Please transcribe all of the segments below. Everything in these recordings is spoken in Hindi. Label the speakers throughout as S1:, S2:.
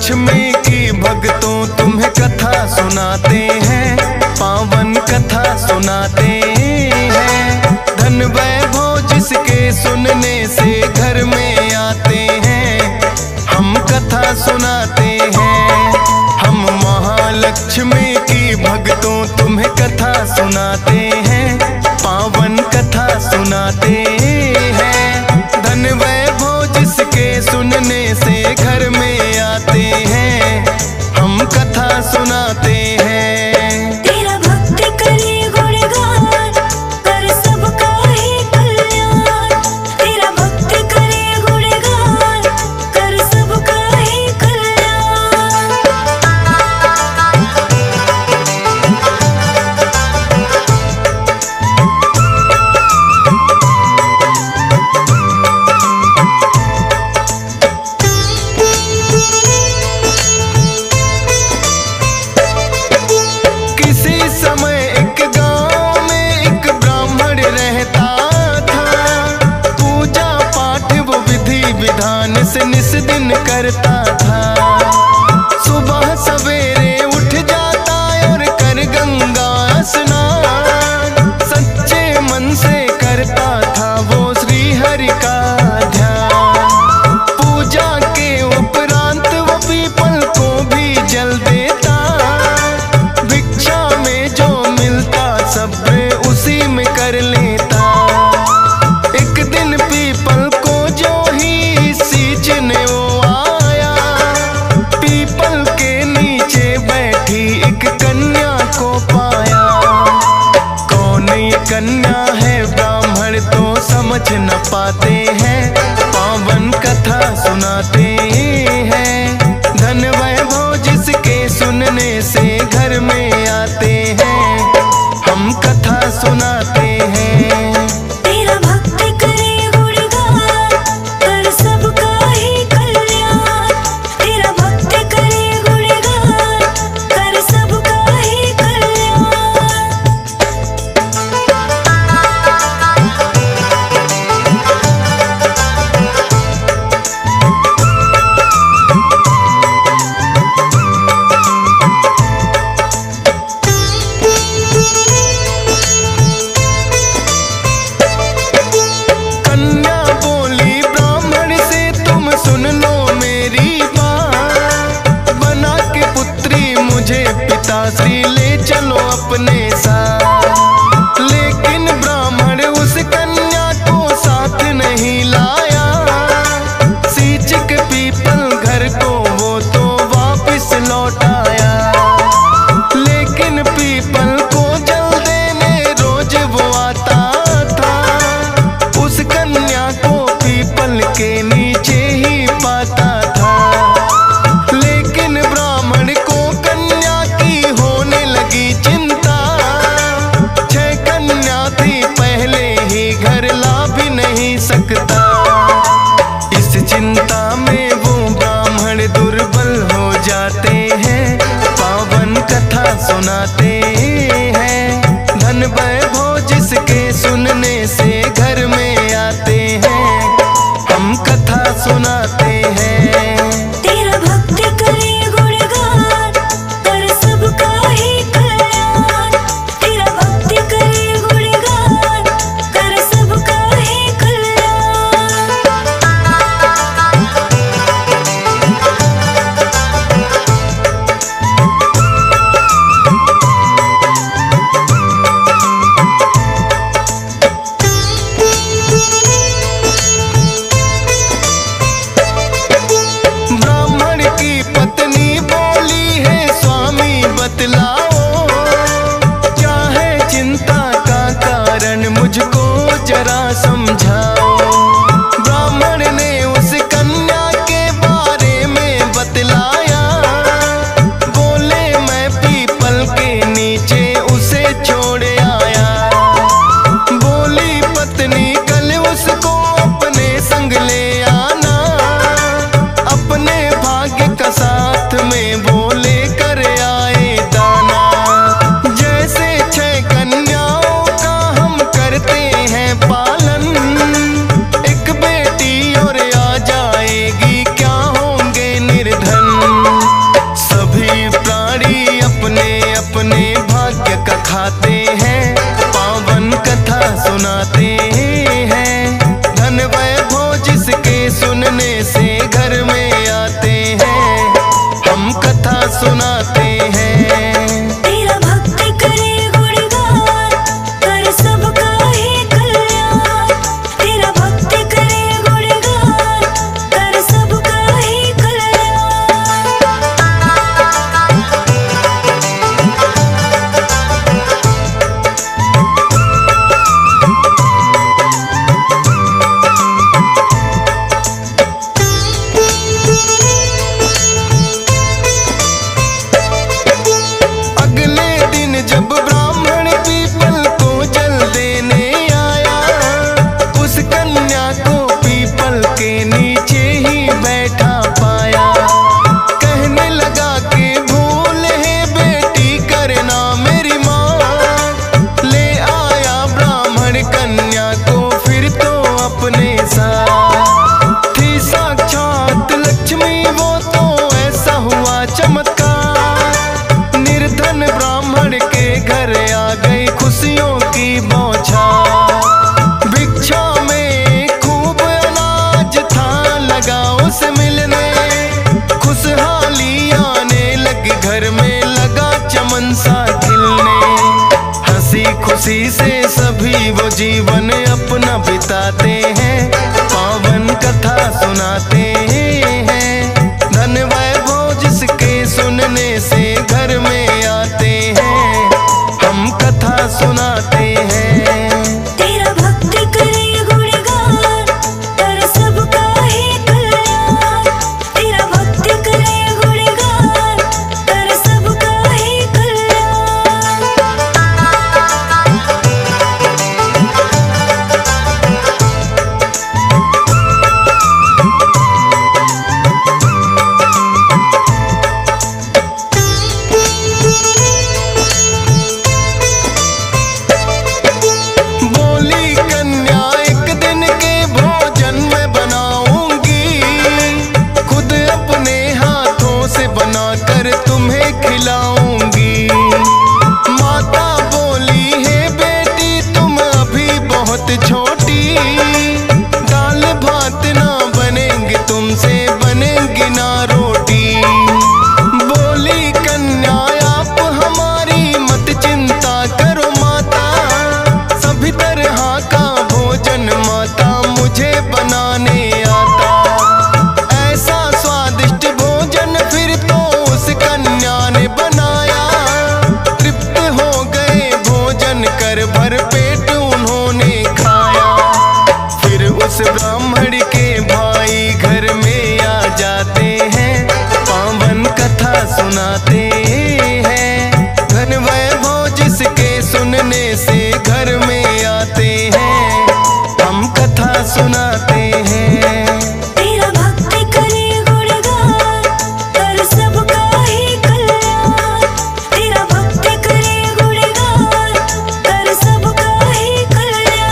S1: लक्ष्मी की भक्तों तुम्हें कथा सुनाते हैं, पावन कथा सुनाते हैं। धन वैभव जिसके सुनने से घर में आते हैं, हम कथा सुनाते हैं। हम महालक्ष्मी की भक्तों तुम्हें कथा सुनाते हैं, पावन कथा सुनाते हैं। धन वैभव जिसके सुनने से घर में आते हैं, हम कथा सुनाते हैं।
S2: तेरा भक्त करे गुणगान, कर सबका ही कल्याण। तेरा भक्त करे गुणगान, कर सबका ही कल्याण।
S1: विधान से निस दिन करता था। सुबह सवेरे उठ जाता और कर गंगा स्नान। सच्चे मन से करता था वो श्री हरि का ध्यान। पूजा के उपरांत वो पीपल को भी जल देता। भिक्षा में जो मिलता सब उसी में कर लेता। एक दिन पीपल को जो ही सींचने वो आया, पीपल के नीचे बैठी एक कन्या को पाया। कौन ये कन्या है ब्राह्मण तो समझ न पाते हैं, पावन कथा सुनाते हैं। धन वैभव जिसके सुनने से घर में आते हैं, हम कथा सुनाते हैं।
S2: तेरा भक्त करे गुणगान, कर सबका ही कल्याण। तेरा भक्त करे गुणगान, कर सबका ही कल्याण।
S1: कन्या बोली ब्राह्मण से तुम सुन लो मेरी बात। बना के पुत्री मुझे पिताश्री ले चलो अपने साथ। लेकिन ब्राह्मण उस कन्या को साथ नहीं लाया। सींच के पीपल घर को वो तो वापिस लौट आया। लेकिन पीपल को जल देने रोज वो आता था। उस कन्या को पीपल के नीचे ही पाता था। लेकिन ब्राह्मण को कन्या की होने लगी चिंता। 6 कन्या थी पहले ही घर ला भी नहीं सकता। इस चिंता में वो ब्राह्मण दुर्बल हो जाते हैं, पावन कथा सुनाते हैं। धन वैभव जिसके सुनने से घर में आते हैं, हम कथा सुनाते हैं।
S2: तेरा भक्त करे गुणगान, कर सबका ही कल्याण। तेरा भक्त करे गुणगान, कर सबका ही कल्याण।
S1: ब्राह्मण की पत्नी बोली है स्वामी बतलाओ, क्या है चिंता का कारण मुझको जरा समझाओ। ब्राह्मण ने उस कन्या के बारे में बतलाया। बोले मैं पीपल के नीचे उसे छोड़ आया। बोली पत्नी कल उसको अपने संग ले आना। अपने भाग्य का साथ में वो लेकर आए दाना। जैसे 6 कन्याओं का हम करते हैं पालन, एक बेटी और आ जाएगी क्या होंगे निर्धन। सुनाते हैं। धन वैभव जिसके सुनने से घर में आते हैं, हम कथा सुनाते हैं।
S2: तेरा भक्त करे गुणगान, कर सबका ही कल्याण। तेरा भक्त करे गुणगान, कर सबका ही कल्याण।
S1: अगले दिन जब ब्राह्मण पीपल को जल देने आया, उस कन्या को पीपल के नीचे ही बैठा पाया। कहने लगा कि भूल है बेटी करना मेरी माँ। ले आया ब्राह्मण कन्या को फिर तो अपने साथ। थी साक्षात लक्ष्मी वो तो ऐसा हुआ चमत्कार। निर्धन ब्राह्मण के घर आ गई खुशियों की बौछार। भिक्षा में खूब अनाज था लगा उसे मिलने। खुशहाली आने लगी घर में लगा चमन सा खिलने। हंसी खुशी से सभी वो जीवन अपना बिताते हैं, पावन कथा सुनाते हैं। धन वैभव जिसके सुनने से घर में आते हैं, हम कथा सुनाते हैं।
S2: तेरा भक्त करे गुणगान, कर सबका ही कल्याण। तेरा भक्त करे गुणगान, कर सबका ही कल्याण।
S1: बोली कन्या एक दिन के भोजन में बनाऊंगी, खुद अपने हाथों से बनाकर तुम्हें खिलाऊंगी। माता बोली है बेटी तुम अभी बहुत छोटी, दाल भात ना बनेंगे तुमसे बनेंगी ना रोटी। बोली कन्या आप हमारी मत चिंता करो माता, सभी तरह का भोजन माता मुझे बनाने आता। ऐसा स्वादिष्ट भोजन फिर तो उस कन्या ने बनाया। तृप्त हो गए भोजन कर भर पेट उन्होंने खाया। फिर उस ब्राह्मण के भाई घर में आ जाते हैं, पावन कथा सुनाते हैं। धन वैभव जिसके सुनने से घर में आते हैं, हम कथा सुनाते हैं।
S2: तेरा भक्त करे गुणगान, कर सबका ही कल्याण। तेरा भक्त करे गुणगान, कर सबका ही कल्याण।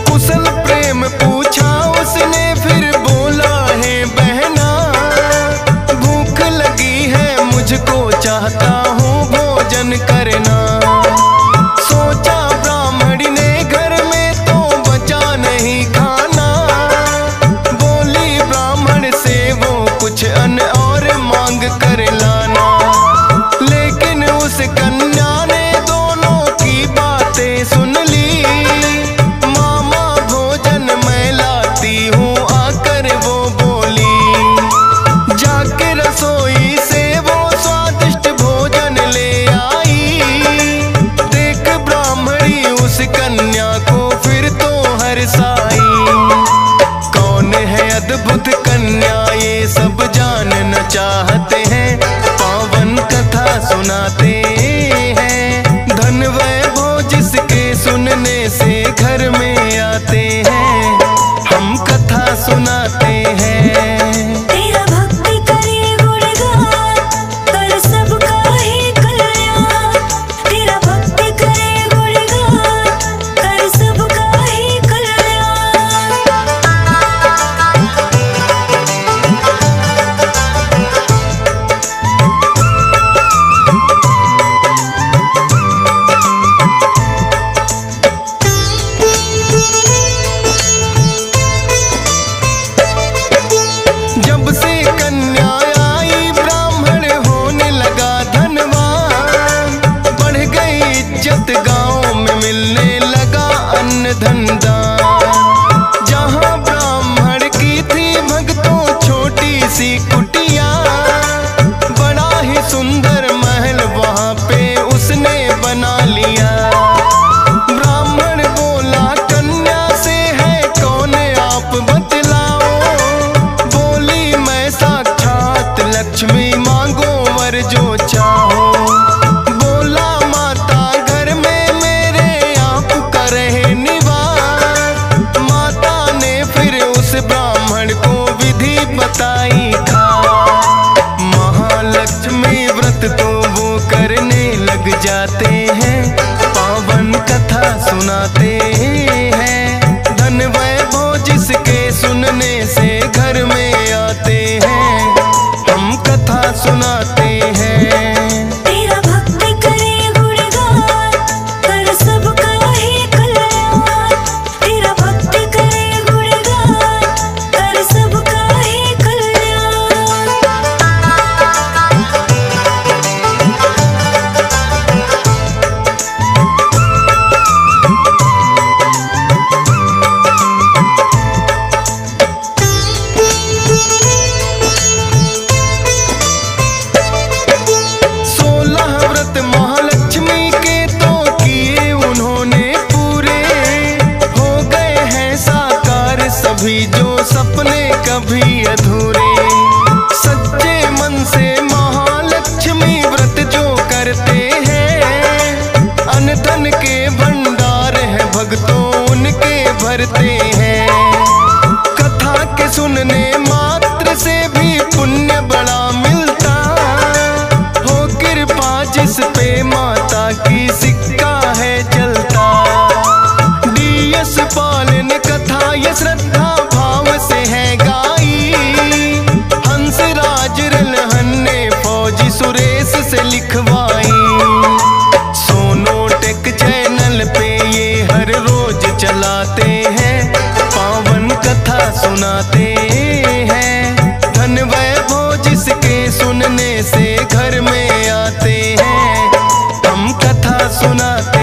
S1: कुशल प्रेम पूछा उसने फिर बोला है बहना, भूख लगी है मुझको चाहता हूँ भोजन करना। सोचा ब्राह्मणी ने घर में तो बचा नहीं खाना। बोली ब्राह्मण से वो कुछ अन्न और मांग कर लाना। लेकिन उस कन्या ने दोनों की बातें सुन ली। मामा भोजन मैं लाती हूँ आकर वो बोली। जाके रसोई से वो स्वादिष्ट भोजन ले आई। देख ब्राह्मणी उस कन्या को फिर तो हर्षाई। कौन है अद्भुत कन्या ये सब जानना चाहते हैं, पावन कथा सुनाते हैं। धन वैभव जिसके सुनने से घर में आते हैं, हम कथा सुनाते हैं।
S2: तेरा भक्त करे गुणगान, कर सबका ही कल्याण। तेरा भक्त
S1: धन दान। जहाँ ब्राह्मण की थी भक्तों छोटी सी कुटिया, बड़ा ही सुंदर महल वहाँ पे उसने बना लिया। ब्राह्मण बोला कन्या से है कौन आप बतलाओ, बोली मैं साक्षात लक्ष्मी मांगो वर जो चाहो। बोला माता घर में मेरे आप का रहे निवास। माता ने फिर उस ब्राह्मण को विधि बताई खास। महालक्ष्मी व्रत तो वो करने लग जाते हैं, पावन कथा सुनाते हैं। धन वैभव जिसके सुनने से घर में आते हैं, हम कथा सुनाते हैं।
S2: तेरा भक्त करे गुणगान, कर सबका ही कल्याण। तेरा भक्त करे गुणगान, कर सबका ही कल्याण।
S1: महालक्ष्मी के तो किए उन्होंने पूरे, हो गए हैं साकार सभी जो सपने कभी अधूरे। सच्चे मन से महालक्ष्मी व्रत जो करते हैं, अन्न धन के भंडार है भक्तों उनके भरते हैं। कथा के सुनने मात्र से भी पुण्य बड़ा मिलता, हो कृपा जिस पे माता की सिक्का है चलता। डीएस पालन कथा ये श्रद्धा भाव से है गाई, हंसराज रलहन ने फौजी सुरेश से लिखवाई। सोनोटेक चैनल पे ये हर रोज चलाते हैं, पावन कथा सुनाते हैं। धन वैभव जिसके सुनने से घर में आते हैं, हम कथा सुनाते